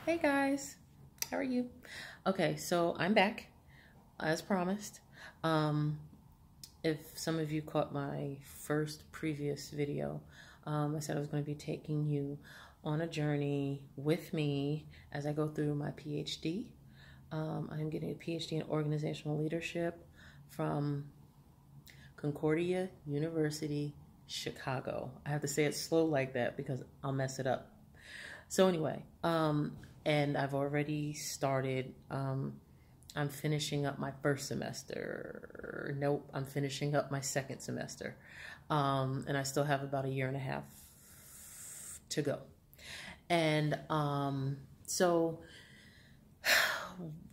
Hey guys, how are you? Okay, so I'm back as promised. Um, if some of you caught my first previous video, I said I was going to be taking you on a journey with me as I go through my PhD. I'm getting a PhD in organizational leadership from Concordia University, Chicago. I have to say it slow like that because I'll mess it up. So anyway, and I've already started, I'm finishing up my first semester. Nope, I'm finishing up my second semester. And I still have about a year and a half to go. And so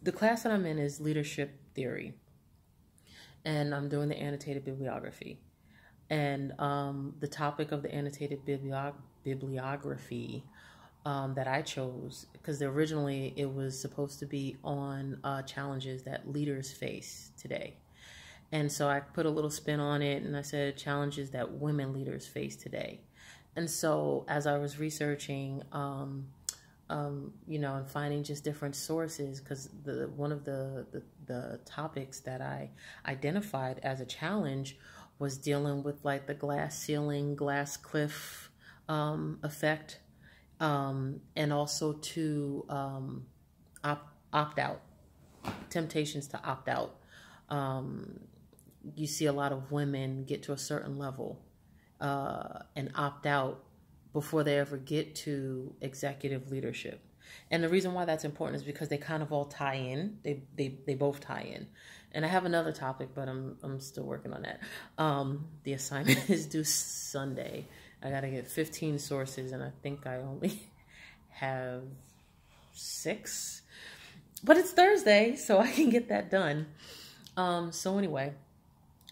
the class that I'm in is leadership theory. And I'm doing the annotated bibliography. And the topic of the annotated bibliography that I chose, because originally it was supposed to be on challenges that leaders face today. And so I put a little spin on it and I said challenges that women leaders face today. And so as I was researching, and finding just different sources, because one of the topics that I identified as a challenge was dealing with like the glass ceiling, glass cliff effect, and also to opt out, temptations to opt out. You see a lot of women get to a certain level and opt out before they ever get to executive leadership. And the reason why that's important is because they kind of all tie in. They both tie in. And I have another topic, but I'm still working on that. The assignment is due Sunday. I got to get 15 sources, and I think I only have 6. But it's Thursday, so I can get that done. So anyway,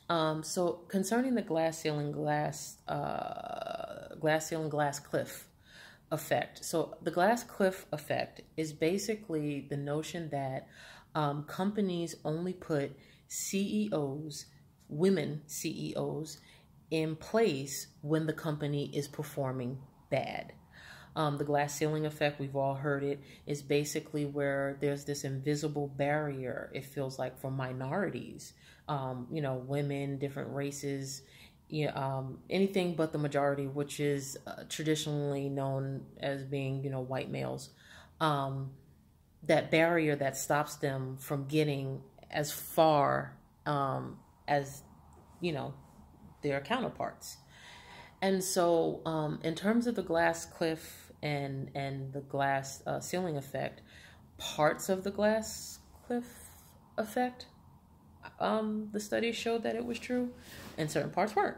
so concerning the glass ceiling, glass cliff effect. So the glass cliff effect is basically the notion that companies only put CEOs, women CEOs, in place when the company is performing bad. The glass ceiling effect, we've all heard it, is basically where there's this invisible barrier, it feels like, for minorities, women, different races, anything but the majority, which is traditionally known as being, white males. That barrier that stops them from getting as far as, their counterparts. And so in terms of the glass cliff and the glass ceiling effect, parts of the glass cliff effect, the studies showed that it was true and certain parts weren't.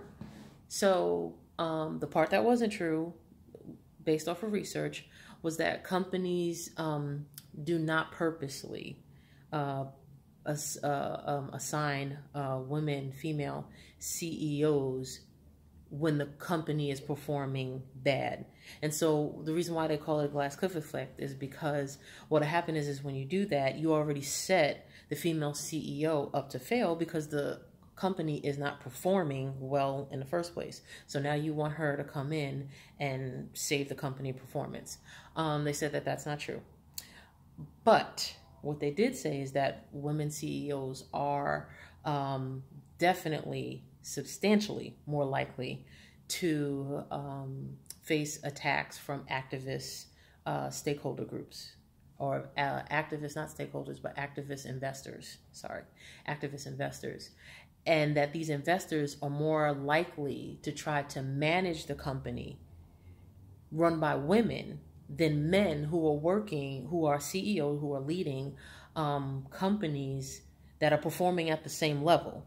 So the part that wasn't true, based off of research, was that companies do not purposely assign women, female CEOs when the company is performing bad. And so the reason why they call it a glass cliff effect is because what happened is when you do that, you already set the female CEO up to fail because the company is not performing well in the first place. So now you want her to come in and save the company performance. They said that that's not true. But what they did say is that women CEOs are definitely substantially more likely to face attacks from activist stakeholder groups, or activists, not stakeholders, but activist investors, activist investors. And that these investors are more likely to try to manage the company run by women than men who are working, who are CEOs, who are leading companies that are performing at the same level.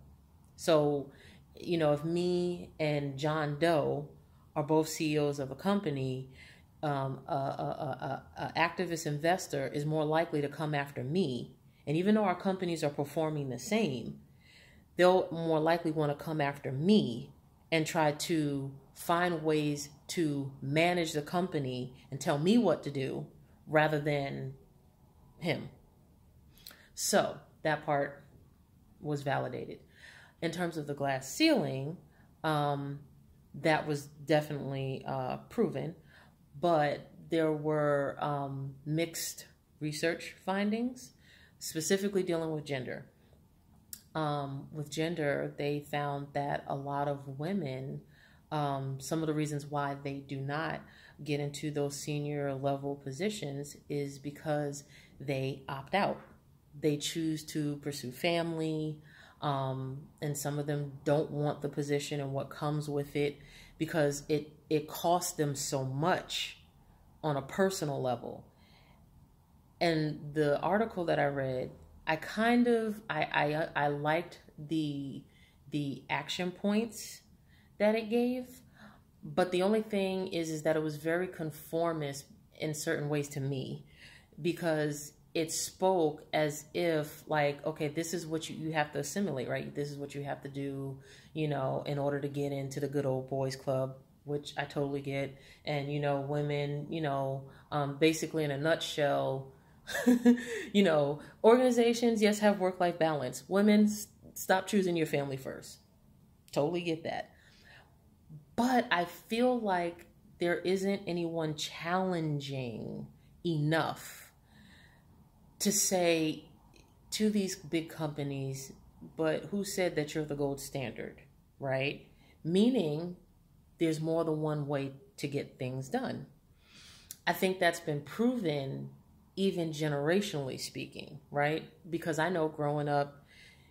So, if me and John Doe are both CEOs of a company, a activist investor is more likely to come after me. And even though our companies are performing the same, they'll more likely want to come after me and try to find ways to manage the company and tell me what to do rather than him. So that part was validated. In terms of the glass ceiling, that was definitely proven, but there were mixed research findings, specifically dealing with gender. With gender, they found that a lot of women, some of the reasons why they do not get into those senior level positions is because they opt out. They choose to pursue family, and some of them don't want the position and what comes with it because it costs them so much on a personal level. And the article that I read, I liked the action points that it gave, but the only thing is that it was very conformist in certain ways to me, because it spoke as if like, okay, this is what you have to assimilate, right? This is what you have to do, in order to get into the good old boys club, which I totally get. And, women, basically in a nutshell, organizations, yes, have work-life balance. Women, stop choosing your family first. Totally get that. But I feel like there isn't anyone challenging enough to say to these big companies, but who said that you're the gold standard, right? Meaning there's more than one way to get things done. I think that's been proven even generationally speaking, right? Because I know growing up,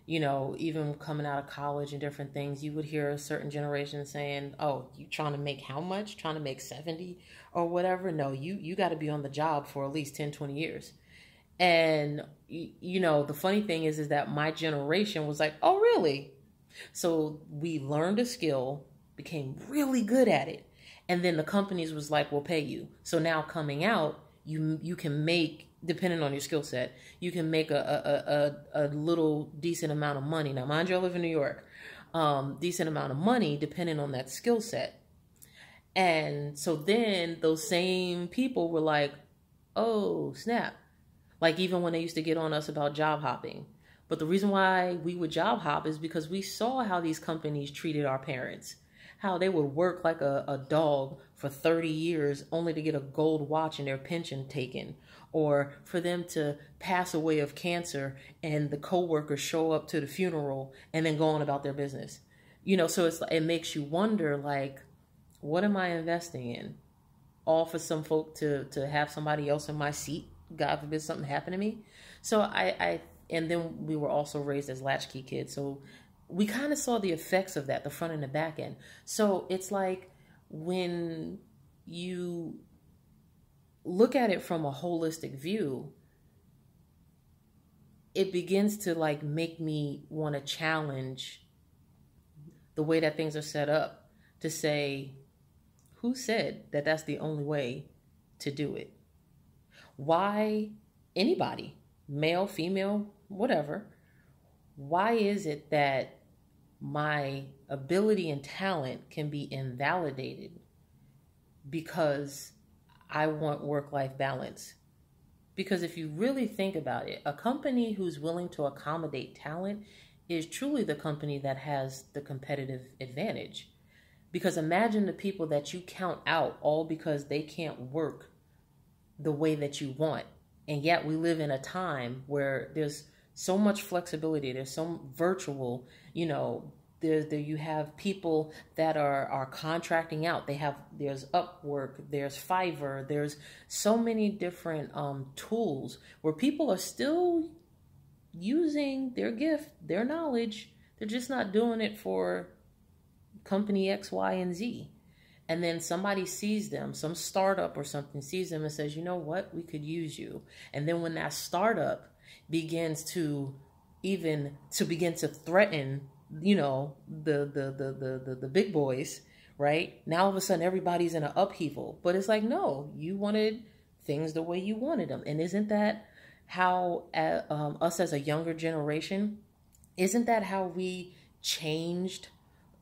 even coming out of college and different things, you would hear a certain generation saying, oh, you trying to make how much? Trying to make 70 or whatever? No, you got to be on the job for at least 10, 20 years. And, the funny thing is that my generation was like, oh, really? So we learned a skill, became really good at it. And then the companies was like, we'll pay you. So now coming out, you can make, depending on your skill set, you can make a little decent amount of money. Now, mind you, I live in New York. Decent amount of money depending on that skill set. And so then those same people were like, oh, snap. Like even when they used to get on us about job hopping. But the reason why we would job hop is because we saw how these companies treated our parents. How they would work like a dog for 30 years only to get a gold watch and their pension taken. Or for them to pass away of cancer and the coworkers show up to the funeral and then go on about their business. So it makes you wonder, like, what am I investing in? All for some folk to have somebody else in my seat, God forbid something happened to me. So and then we were also raised as latchkey kids. So we kind of saw the effects of that, the front and the back end. So it's like when you look at it from a holistic view, it begins to like make me want to challenge the way that things are set up, to say, who said that that's the only way to do it? Why anybody, male, female, whatever, why is it that my ability and talent can be invalidated because I want work-life balance? Because if you really think about it, a company who's willing to accommodate talent is truly the company that has the competitive advantage. Because imagine the people that you count out all because they can't work the way that you want. And yet we live in a time where there's so much flexibility. There's some virtual, there you have people that are contracting out. There's Upwork, there's Fiverr, there's so many different tools where people are still using their gift, their knowledge. They're just not doing it for company X, Y, and Z. And then somebody sees them, some startup or something sees them and says, you know what, we could use you. And then when that startup begins to begin to threaten, the big boys, right? Now all of a sudden everybody's in an upheaval. But it's like, no, you wanted things the way you wanted them. And isn't that how us as a younger generation, isn't that how we changed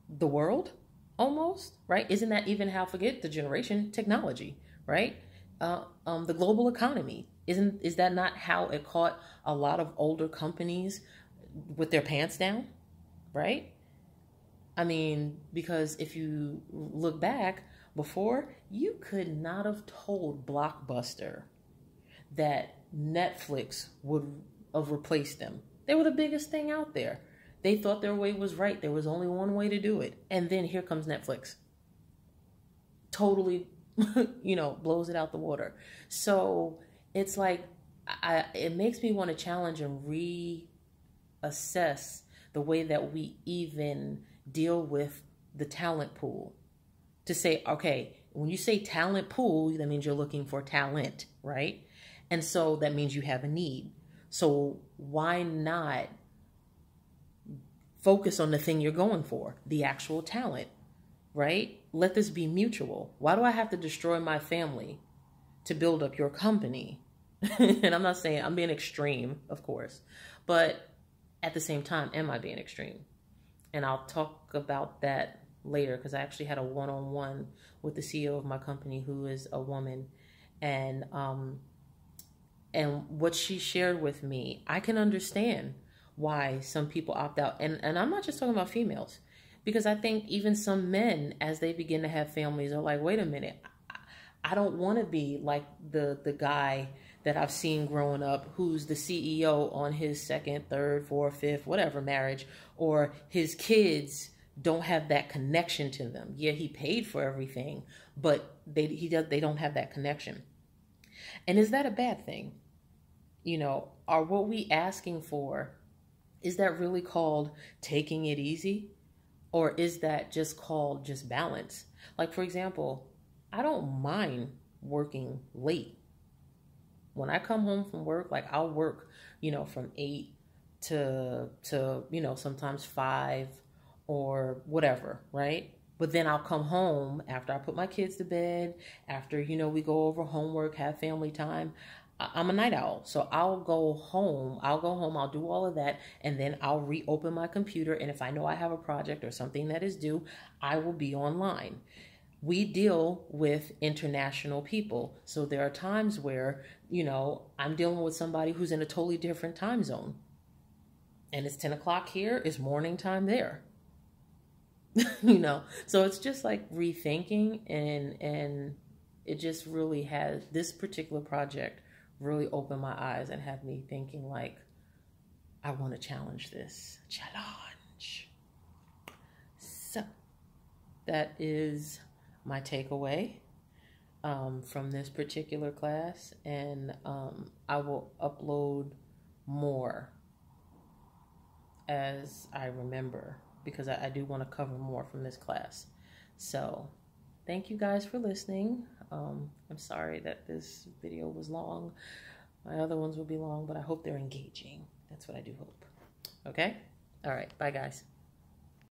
the world almost, right? Isn't that even how, forget the generation, technology, right? The global economy, is that not how it caught a lot of older companies with their pants down, right? I mean, because if you look back before, you could not have told Blockbuster that Netflix would have replaced them. They were the biggest thing out there. They thought their way was right. There was only one way to do it. And then here comes Netflix. Totally, blows it out the water. So it's like, it makes me want to challenge and reassess the way that we even deal with the talent pool. To say, okay, when you say talent pool, that means you're looking for talent, right? And so that means you have a need. So why not focus on the thing you're going for, the actual talent, right? Let this be mutual. Why do I have to destroy my family to build up your company? And I'm not saying I'm being extreme, of course, but at the same time, am I being extreme? And I'll talk about that later, because I actually had a one-on-one with the CEO of my company, who is a woman, and what she shared with me, I can understand why some people opt out. And I'm not just talking about females, because I think even some men, as they begin to have families, are like, wait a minute, I don't want to be like the guy that I've seen growing up, who's the CEO on his second, third, fourth, fifth, whatever marriage, or his kids don't have that connection to them. Yeah, he paid for everything, but they don't have that connection. And is that a bad thing? Are what we asking for, is that really called taking it easy? Or is that just called just balance? Like, for example, I don't mind working late. When I come home from work, like I'll work, from 8 to sometimes 5 or whatever, right? But then I'll come home after I put my kids to bed, after, we go over homework, have family time. I'm a night owl. So I'll go home, I'll do all of that, and then I'll reopen my computer. And if I know I have a project or something that is due, I will be online. We deal with international people. So there are times where, I'm dealing with somebody who's in a totally different time zone. And it's 10 o'clock here, it's morning time there. So it's just like rethinking, and it just really has, this particular project really opened my eyes and had me thinking, like, I want to challenge this. Challenge. So that is my takeaway from this particular class, and I will upload more as I remember, because I do want to cover more from this class. So thank you guys for listening. I'm sorry that this video was long. My other ones will be long, but I hope they're engaging. That's what I do hope. Okay? All right. Bye, guys.